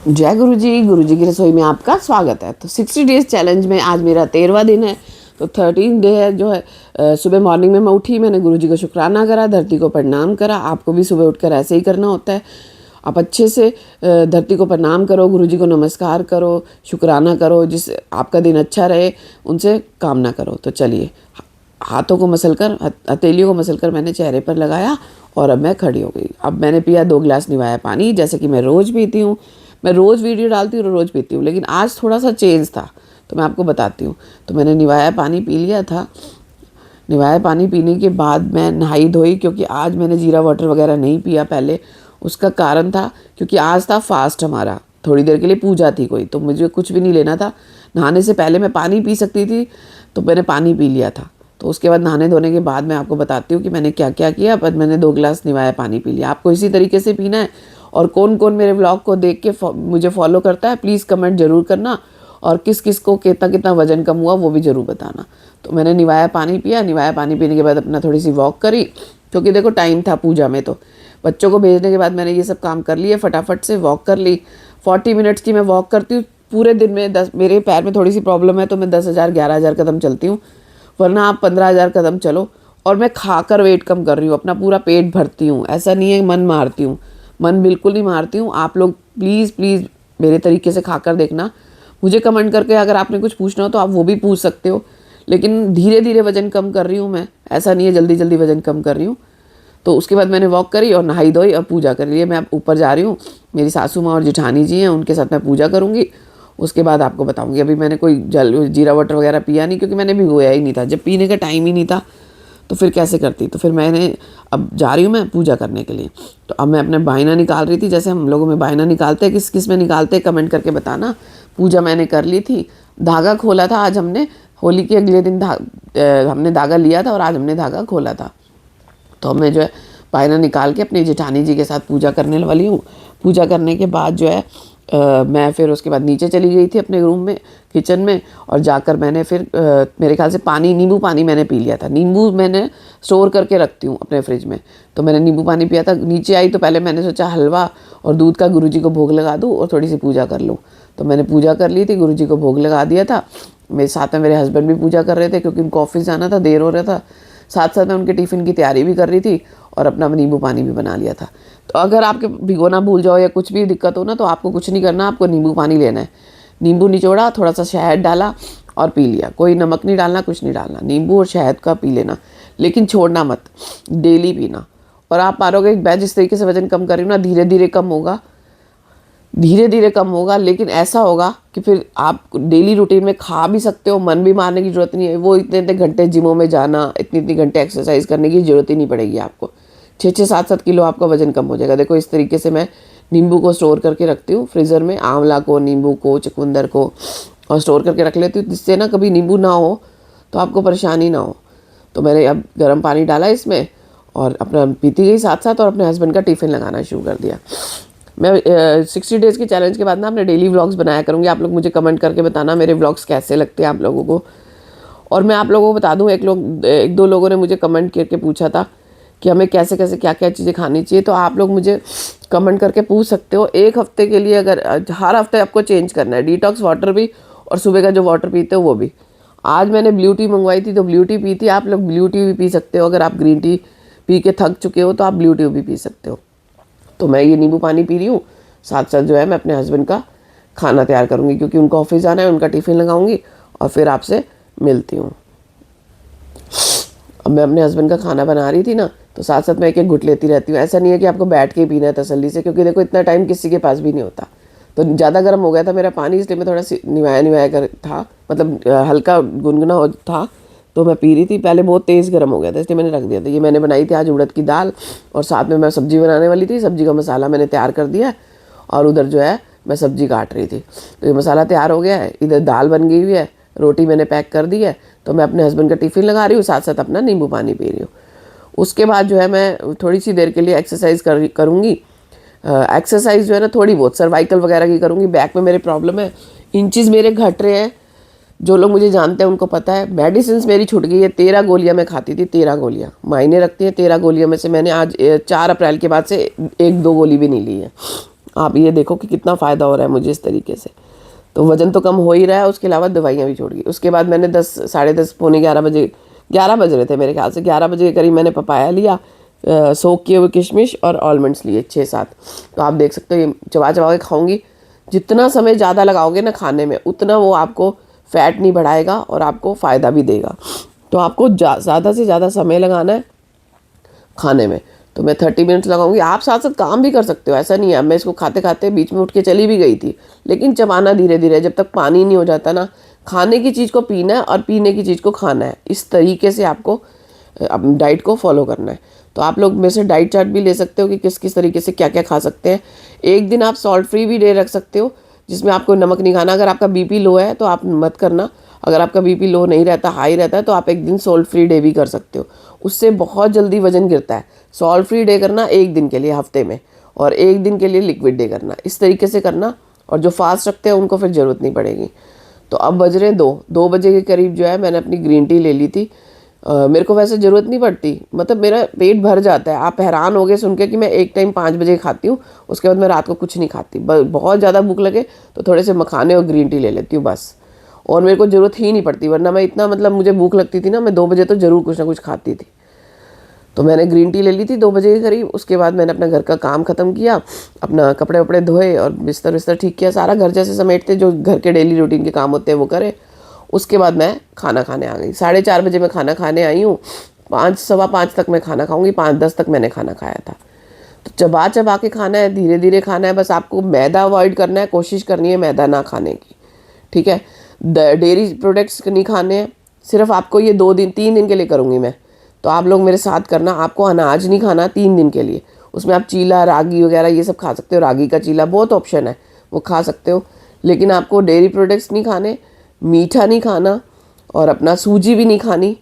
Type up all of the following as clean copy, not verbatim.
जय गुरु जी की रसोई में आपका स्वागत है। तो 60 डेज़ चैलेंज में आज मेरा 13वां दिन है। तो 13 डे है जो है सुबह मॉर्निंग में मैं उठी, मैंने गुरु जी को शुक्राना करा, धरती को प्रणाम करा। आपको भी सुबह उठकर ऐसे ही करना होता है। आप अच्छे से धरती को प्रणाम करो, गुरु जी को नमस्कार करो, शुक्राना करो, जिससे आपका दिन अच्छा रहे, उनसे कामना करो। तो चलिए, हाथों को मसलकर, हथेलियों को मसलकर मैंने चेहरे पर लगाया और अब मैं खड़ी हो गई। अब मैंने पिया 2 गिलास निवाया पानी, जैसे कि मैं रोज़ पीती हूँ। मैं रोज़ वीडियो डालती हूँ और रोज़ पीती हूँ, लेकिन आज थोड़ा सा चेंज था, तो मैं आपको बताती हूँ। तो मैंने निवाया पानी पी लिया था। निवाया पानी पीने के बाद मैं नहाई धोई, क्योंकि आज मैंने जीरा वाटर वगैरह नहीं पिया पहले। उसका कारण था क्योंकि आज था फास्ट हमारा, थोड़ी देर के लिए पूजा थी कोई, तो मुझे कुछ भी नहीं लेना था। नहाने से पहले मैं पानी पी सकती थी, तो मैंने पानी पी लिया था। तो उसके बाद नहाने धोने के बाद मैं आपको बताती हूँ कि मैंने क्या क्या किया। पर मैंने 2 गिलास निवाया पानी पी लिया। आपको इसी तरीके से पीना है। और कौन कौन मेरे व्लॉग को देख के मुझे फॉलो करता है, प्लीज़ कमेंट ज़रूर करना। और किस किस को कितना कितना वजन कम हुआ वो भी ज़रूर बताना। तो मैंने निवाया पानी पिया। निवाया पानी पीने के बाद अपना थोड़ी सी वॉक करी, क्योंकि देखो टाइम था पूजा में। तो बच्चों को भेजने के बाद मैंने ये सब काम कर लिए, फटाफट से वॉक कर ली। 40 मिनट्स की मैं वॉक करती हूँ पूरे दिन में। मेरे पैर में थोड़ी सी प्रॉब्लम है, तो मैं 10,000 11,000 कदम चलती हूँ, वरना आप 15,000 कदम चलो। और मैं खाकर वेट कम कर रही हूँ, अपना पूरा पेट भरती हूँ। ऐसा नहीं है मन मारती हूँ, मन बिल्कुल नहीं मारती हूँ। आप लोग प्लीज़ प्लीज़ मेरे तरीके से खाकर देखना। मुझे कमेंट करके अगर आपने कुछ पूछना हो तो आप वो भी पूछ सकते हो, लेकिन धीरे धीरे वज़न कम कर रही हूँ मैं। ऐसा नहीं है जल्दी जल्दी वज़न कम कर रही हूँ। तो उसके बाद मैंने वॉक करी और नहाई धोई और पूजा कर लिए। मैं अब ऊपर जा रही हूँ, मेरी सासू माँ और जेठानी जी हैं, उनके साथ मैं पूजा करूँगी। उसके बाद आपको बताऊँगी। अभी मैंने कोई जीरा वाटर वगैरह पिया नहीं, क्योंकि मैंने भिगोया ही नहीं था। जब पीने का टाइम ही नहीं था तो फिर कैसे करती। तो फिर मैंने अब जा रही हूँ मैं पूजा करने के लिए। तो अब मैं अपने बायना निकाल रही थी, जैसे हम लोगों में बायना निकालते हैं, किस किस में निकालते हैं कमेंट करके बताना। पूजा मैंने कर ली थी। धागा खोला था आज हमने, होली के अगले दिन हमने धागा लिया था और आज हमने धागा खोला था। तो मैं जो है बायना निकाल के अपनी जेठानी जी के साथ पूजा करने वाली हूँ। पूजा करने के बाद जो है मैं फिर उसके बाद नीचे चली गई थी अपने रूम में, किचन में। और जाकर मैंने फिर मेरे ख्याल से नींबू पानी मैंने पी लिया था। नींबू मैंने स्टोर करके रखती हूँ अपने फ्रिज में, तो मैंने नींबू पानी पिया था। नीचे आई तो पहले मैंने सोचा हलवा और दूध का गुरुजी को भोग लगा दूँ और थोड़ी सी पूजा कर लूँ। तो मैंने पूजा कर ली थी, गुरुजी को भोग लगा दिया था। मेरे साथ में मेरे हस्बैंड भी पूजा कर रहे थे, क्योंकि उनको ऑफिस जाना था, देर हो रहा था। साथ साथ में उनके टिफ़िन की तैयारी भी कर रही थी और अपना नींबू पानी भी बना लिया था। तो अगर आपके भिगोना भूल जाओ या कुछ भी दिक्कत हो ना, तो आपको कुछ नहीं करना, आपको नींबू पानी लेना है। नींबू निचोड़ा, थोड़ा सा शहद डाला और पी लिया। कोई नमक नहीं डालना, कुछ नहीं डालना, नींबू और शहद का पी लेना, लेकिन छोड़ना मत, डेली पीना। और आप पारोगे मैं जिस तरीके से वज़न कम कर रही हूँ ना, धीरे धीरे कम होगा, धीरे धीरे कम होगा। लेकिन ऐसा होगा कि फिर आप डेली रूटीन में खा भी सकते हो, मन भी मारने की ज़रूरत नहीं है। वो इतने इतने घंटे जिमों में जाना, इतनी इतनी घंटे एक्सरसाइज करने की ज़रूरत ही नहीं पड़ेगी आपको। 6-6 7-7 किलो आपका वज़न कम हो जाएगा। देखो इस तरीके से मैं नींबू को स्टोर करके रखती हूँ फ्रीज़र में, आंवला को, नींबू को, चुकंदर को, और स्टोर करके रख लेती हूँ, जिससे ना कभी नींबू ना हो तो आपको परेशानी ना हो। तो मैंने अब गर्म पानी डाला इसमें और अपना पीती गई साथ साथ, और अपने हस्बैंड का टिफ़िन लगाना शुरू कर दिया। मैं 60 डेज़ के चैलेंज के बाद ना अपने डेली व्लॉग्स बनाया करूँगी। आप लोग मुझे कमेंट करके बताना मेरे व्लॉग्स कैसे लगते हैं आप लोगों को। और मैं आप लोगों को बता दूँ, एक दो लोगों ने मुझे कमेंट करके पूछा था कि हमें कैसे कैसे क्या क्या चीज़ें खानी चाहिए। तो आप लोग मुझे कमेंट करके पूछ सकते हो। 1 हफ्ते के लिए, अगर हर हफ्ते आपको चेंज करना है, डिटॉक्स वाटर भी और सुबह का जो वाटर पीते हो वो भी। आज मैंने ब्लू टी मंगवाई थी तो ब्लू टी पी थी। आप लोग ब्लू टी भी पी सकते हो। अगर आप ग्रीन टी पी के थक चुके हो तो आप ब्लू टी भी पी सकते हो। तो मैं ये नींबू पानी पी रही हूँ, साथ साथ जो है मैं अपने हस्बैंड का खाना तैयार करूँगी, क्योंकि उनको ऑफिस जाना है, उनका टिफ़िन लगाऊंगी और फिर आपसे मिलती हूँ। अब मैं अपने हस्बैंड का खाना बना रही थी ना, तो साथ साथ मैं एक एक घुट लेती रहती हूँ। ऐसा नहीं है कि आपको बैठ के ही पीना है तसल्ली से, क्योंकि देखो इतना टाइम किसी के पास भी नहीं होता। तो ज़्यादा गर्म हो गया था मेरा पानी, इसलिए मैं थोड़ा सी निवाया कर था, मतलब हल्का गुनगुना हो था, तो मैं पी रही थी। पहले बहुत तेज़ गर्म हो गया था, इसलिए मैंने रख दिया था। ये मैंने बनाई थी आज उड़द की दाल, और साथ में मैं सब्ज़ी बनाने वाली थी। सब्ज़ी का मसाला मैंने तैयार कर दिया और उधर जो है मैं सब्ज़ी काट रही थी। तो ये मसाला तैयार हो गया है, इधर दाल बन गई हुई है, रोटी मैंने पैक कर दी है। तो मैं अपने हस्बैंड का टिफ़िन लगा रही हूँ, साथ साथ अपना नींबू पानी पी रही हूँ। उसके बाद जो है मैं थोड़ी सी देर के लिए एक्सरसाइज करूँगी। एक्सरसाइज जो है ना थोड़ी बहुत सर्वाइकल वगैरह की करूँगी। बैक में मेरे प्रॉब्लम है, इंचज़ मेरे घट रहे हैं। जो लोग मुझे जानते हैं उनको पता है। मेडिसिन मेरी छूट गई है। 13 गोलियाँ मैं खाती थी, 13 गोलियाँ मायने रखती हैं। 13 गोलियों में से मैंने आज 4 अप्रैल के बाद से 1-2 गोली भी नहीं ली है। आप ये देखो कि कितना फ़ायदा हो रहा है मुझे इस तरीके से। तो वज़न तो कम हो ही रहा है, उसके अलावा दवाइयाँ भी छोड़ गई। उसके बाद मैंने 10 साढ़े 10 पौने 11 बजे, 11 बज रहे थे मेरे ख्याल से, 11 बजे के करीब मैंने पपाया लिया, सोक किए हुए किशमिश और आलमंड्स लिए 6-7। तो आप देख सकते हो ये चबा चबा के खाऊंगी। जितना समय ज़्यादा लगाओगे ना खाने में, उतना वो आपको फैट नहीं बढ़ाएगा और आपको फ़ायदा भी देगा। तो आपको ज़्यादा से ज़्यादा समय लगाना है खाने में। तो मैं 30 मिनट्स लगाऊंगी। आप साथ साथ काम भी कर सकते हो, ऐसा नहीं है। मैं इसको खाते खाते बीच में उठ के चली भी गई थी, लेकिन चबाना धीरे धीरे, जब तक पानी नहीं हो जाता ना। खाने की चीज़ को पीना है और पीने की चीज़ को खाना है। इस तरीके से आपको अपनी डाइट को फॉलो करना है। तो आप लोग में से डाइट चार्ट भी ले सकते हो कि किस किस तरीके से क्या क्या खा सकते हैं। एक दिन आप सॉल्ट फ्री भी डे रख सकते हो, जिसमें आपको नमक नहीं खाना। अगर आपका बीपी लो है तो आप मत करना। अगर आपका बीपी लो नहीं रहता, हाई रहता है, तो आप एक दिन सॉल्ट फ्री डे भी कर सकते हो। उससे बहुत जल्दी वजन गिरता है। सॉल्ट फ्री डे करना एक दिन के लिए हफ्ते में, और एक दिन के लिए लिक्विड डे करना, इस तरीके से करना। और जो फास्ट रखते हैं उनको फिर ज़रूरत नहीं पड़ेगी। तो अब बज रहे 2 बजे के करीब जो है मैंने अपनी ग्रीन टी ले ली थी। मेरे को वैसे ज़रूरत नहीं पड़ती, मतलब मेरा पेट भर जाता है। आप हैरान हो गए सुन के कि मैं एक टाइम 5 बजे खाती हूँ, उसके बाद मैं रात को कुछ नहीं खाती। बहुत ज़्यादा भूख लगे तो थोड़े से मखाने और ग्रीन टी ले लेती हूँ बस। और मेरे को ज़रूरत ही नहीं पड़ती, वरना मैं इतना, मतलब मुझे भूख लगती थी ना, मैं 2 बजे तो ज़रूर कुछ ना कुछ खाती थी। तो मैंने ग्रीन टी ले ली थी 2 बजे के करीब। उसके बाद मैंने अपना घर का काम ख़त्म किया, अपना कपड़े वपड़े धोए और बिस्तर विस्तर ठीक किया, सारा घर जैसे समेटते जो घर के डेली रूटीन के काम होते हैं वो करे। उसके बाद मैं खाना खाने आ गई। 4:30 बजे मैं खाना खाने आई हूँ। 5 सवा 5 तक मैं खाना खाऊंगी, 5:10 तक मैंने खाना खाया था। तो चबा चबा के खाना है, धीरे धीरे खाना है। बस आपको मैदा अवॉइड करना है, कोशिश करनी है मैदा ना खाने की, ठीक है। डेयरी प्रोडक्ट्स नहीं खाने हैं। सिर्फ आपको ये 3 दिन के लिए करूँगी मैं, तो आप लोग मेरे साथ करना। आपको अनाज नहीं खाना 3 दिन के लिए। उसमें आप चीला, रागी वगैरह ये सब खा सकते हो। रागी का चीला बहुत ऑप्शन है, वो खा सकते हो। लेकिन आपको डेयरी प्रोडक्ट्स नहीं खाने, मीठा नहीं खाना, और अपना सूजी भी नहीं खानी।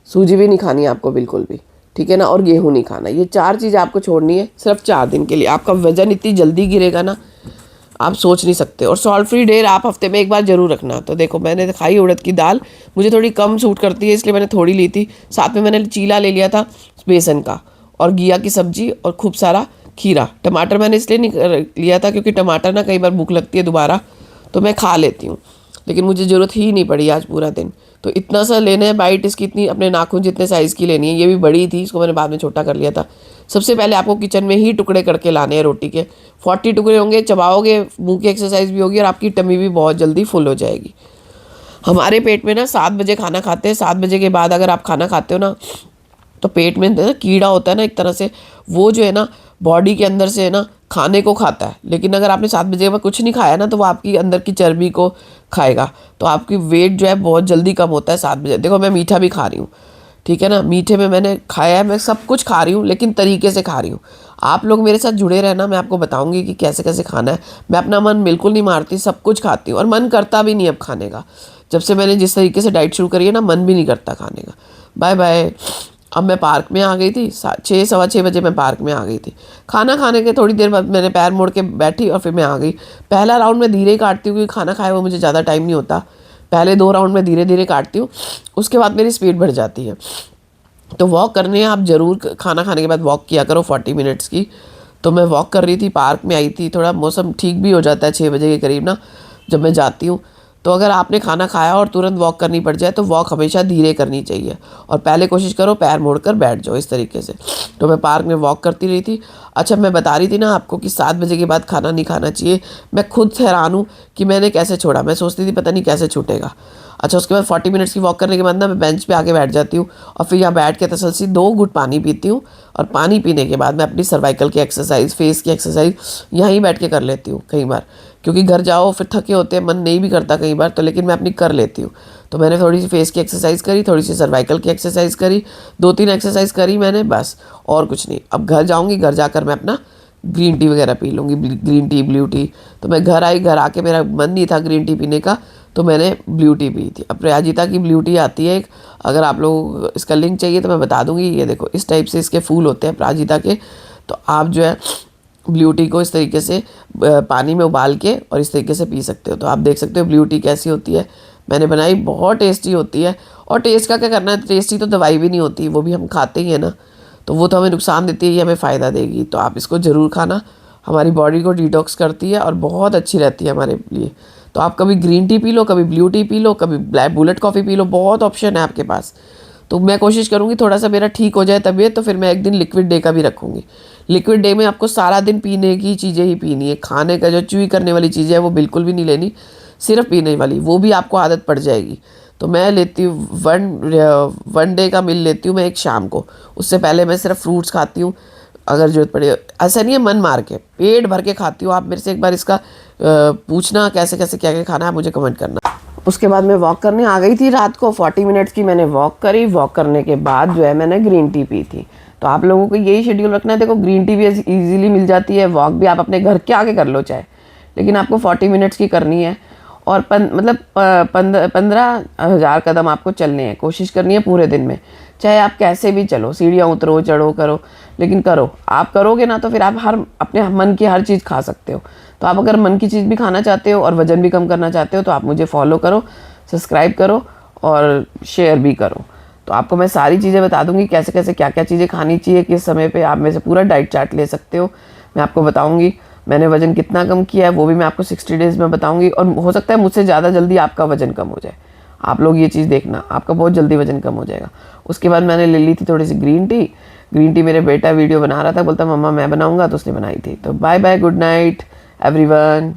सूजी भी नहीं खानी आपको बिल्कुल भी, ठीक है ना। और गेहूँ नहीं खाना। ये 4 चीज़ आपको छोड़नी है सिर्फ 4 दिन के लिए। आपका वज़न इतनी जल्दी गिरेगा ना, आप सोच नहीं सकते। और सॉल्ट फ्री डे आप हफ्ते में एक बार ज़रूर रखना। तो देखो मैंने खाई उड़द की दाल, मुझे थोड़ी कम सूट करती है इसलिए मैंने थोड़ी ली थी। साथ में मैंने चीला ले लिया था बेसन का, और घिया की सब्जी, और खूब सारा खीरा। टमाटर मैंने इसलिए नहीं लिया था क्योंकि टमाटर ना कई बार भूख लगती है दोबारा, तो मैं खा लेती हूँ, लेकिन मुझे ज़रूरत ही नहीं पड़ी आज पूरा दिन। तो इतना सा लेना है। बाइट इसकी इतनी अपने नाखून जितने साइज़ की लेनी है। ये भी बड़ी थी, इसको मैंने बाद में छोटा कर लिया था। सबसे पहले आपको किचन में ही टुकड़े करके लाने हैं रोटी के। 40 टुकड़े होंगे, चबाओगे, मुंह की एक्सरसाइज भी होगी और आपकी टमी भी बहुत जल्दी फुल हो जाएगी। हमारे पेट में ना 7 बजे खाना खाते हैं। 7 बजे के बाद अगर आप खाना खाते हो ना, तो पेट में ना कीड़ा होता है ना एक तरह से, वो जो है ना बॉडी के अंदर से है ना खाने को खाता है। लेकिन अगर आपने 7 बजे के बाद कुछ नहीं खाया ना, तो वो आपकी अंदर की चर्बी को खाएगा। तो आपकी वेट जो है बहुत जल्दी कम होता है 7 बजे। देखो मैं मीठा भी खा रही हूँ, ठीक है ना। मीठे में मैंने खाया है, मैं सब कुछ खा रही हूँ, लेकिन तरीके से खा रही हूँ। आप लोग मेरे साथ जुड़े रहना, मैं आपको बताऊंगी कि कैसे कैसे खाना है। मैं अपना मन बिल्कुल नहीं मारती, सब कुछ खाती हूँ, और मन करता भी नहीं अब खाने का। जब से मैंने जिस तरीके से डाइट शुरू करी है ना, मन भी नहीं करता खाने का। Bye bye. अब मैं पार्क में आ गई थी। 6 सवा 6 बजे मैं पार्क में आ गई थी। खाना खाने के थोड़ी देर बाद मैंने पैर मोड़ के बैठी और फिर मैं आ गई। पहला राउंड मैं धीरे काटती हूँ क्योंकि खाना खाए हुआ मुझे ज़्यादा टाइम नहीं होता। पहले 2 राउंड में धीरे धीरे काटती हूँ, उसके बाद मेरी स्पीड बढ़ जाती है। तो वॉक करने आप ज़रूर खाना खाने के बाद वॉक किया करो 40 मिनट्स की। तो मैं वॉक कर रही थी, पार्क में आई थी। थोड़ा मौसम ठीक भी हो जाता है 6 बजे के करीब ना, जब मैं जाती हूँ। तो अगर आपने खाना खाया और तुरंत वॉक करनी पड़ जाए, तो वॉक हमेशा धीरे करनी चाहिए, और पहले कोशिश करो पैर मोड़कर बैठ जाओ इस तरीके से। तो मैं पार्क में वॉक करती रही थी। अच्छा, मैं बता रही थी ना आपको कि 7 बजे के बाद खाना नहीं खाना चाहिए। मैं खुद हैरान हूँ कि मैंने कैसे छोड़ा। मैं सोचती थी पता नहीं कैसे छूटेगा। अच्छा, उसके बाद 40 मिनट्स की वॉक करने के बाद ना मैं बेंच पे आके बैठ जाती हूँ, और फिर यहाँ बैठ के तसल्ली 2 घुट पानी पीती हूँ। और पानी पीने के बाद मैं अपनी सर्वाइकल की एक्सरसाइज, फेस की एक्सरसाइज यहीं बैठ के कर लेती हूँ कई बार, क्योंकि घर जाओ फिर थके होते हैं, मन नहीं भी करता कई बार तो, लेकिन मैं अपनी कर लेती हूँ। तो मैंने थोड़ी सी फेस की एक्सरसाइज करी, थोड़ी सी सर्वाइकल की एक्सरसाइज करी, 2-3 एक्सरसाइज करी मैंने, बस और कुछ नहीं। अब घर जाऊँगी, घर जाकर मैं अपना ग्रीन टी वगैरह पी लूँगी, ग्रीन टी, ब्लू टी। तो मैं घर आई, घर आके मेरा मन नहीं था ग्रीन टी पीने का, तो मैंने ब्लू टी पी थी। अपराजिता की ब्लू टी आती है एक, अगर आप लोग इसका लिंक चाहिए तो मैं बता दूंगी। ये देखो इस टाइप से इसके फूल होते हैं अपराजिता के। तो आप जो है ब्लू टी को इस तरीके से पानी में उबाल के और इस तरीके से पी सकते हो। तो आप देख सकते हो ब्लू टी कैसी होती है। मैंने बनाई, बहुत टेस्टी होती है। और टेस्ट का क्या करना है, टेस्टी तो दवाई भी नहीं होती, वो भी हम खाते ही हैं ना, तो वो तो हमें नुकसान देती है, ये हमें फ़ायदा देगी। तो आप इसको ज़रूर खाना, हमारी बॉडी को डिटॉक्स करती है और बहुत अच्छी रहती है हमारे लिए। तो आप कभी ग्रीन टी पी लो, कभी ब्लू टी पी लो, कभी black bullet coffee P low, बहुत ऑप्शन है आपके पास। तो मैं कोशिश करूँगी थोड़ा सा मेरा ठीक हो जाए तबीयत, तो फिर मैं एक दिन लिक्विड डे का भी रखूँगी। लिक्विड डे में आपको सारा दिन पीने की चीज़ें ही पीनी है, खाने का जो च्यूई करने वाली चीज़ें है वो बिल्कुल भी नहीं लेनी, सिर्फ पीने वाली, वो भी आपको आदत पड़ जाएगी। तो मैं लेती हूँ वन डे का मिल लेती हूँ मैं एक शाम को, उससे पहले मैं सिर्फ फ्रूट्स खाती हूँ अगर जरूरत पड़े। ऐसा नहीं है, मन मार के पेट भर के खाती हूँ। आप मेरे से एक बार इसका पूछना कैसे कैसे क्या क्या खाना है, मुझे कमेंट करना। उसके बाद मैं वॉक करने आ गई थी रात को, 40 मिनट्स की मैंने वॉक करी। वॉक करने के बाद जो है मैंने ग्रीन टी पी थी। तो आप लोगों को यही शेड्यूल रखना है। देखो ग्रीन टी भी इजीली मिल जाती है, वॉक भी आप अपने घर के आगे कर लो चाहे, लेकिन आपको 40 मिनट्स की करनी है। और 15,000 कदम आपको चलने हैं, कोशिश करनी है पूरे दिन में, चाहे आप कैसे भी चलो, सीढ़ियाँ उतरो चढ़ो करो, लेकिन करो। आप करोगे ना तो फिर आप अपने मन की हर चीज़ खा सकते हो। तो आप अगर मन की चीज़ भी खाना चाहते हो और वज़न भी कम करना चाहते हो तो आप मुझे फॉलो करो, सब्सक्राइब करो और शेयर भी करो। तो आपको मैं सारी चीज़ें बता दूंगी, कैसे कैसे क्या क्या चीज़ें खानी चाहिए, किस समय पे आप में से पूरा डाइट चार्ट ले सकते हो। मैं आपको बताऊंगी मैंने वज़न कितना कम किया है, वो भी मैं आपको 60 डेज़ में बताऊंगी। और हो सकता है मुझसे ज़्यादा जल्दी आपका वज़न कम हो जाए। आप लोग ये चीज़ देखना, आपका बहुत जल्दी वज़न कम हो जाएगा। उसके बाद मैंने ले ली थी थोड़ी सी ग्रीन टी। ग्रीन टी मेरे बेटा वीडियो बना रहा था, बोलता मम्मा मैं बनाऊंगा, तो उसने बनाई थी। तो bye bye, good night everyone.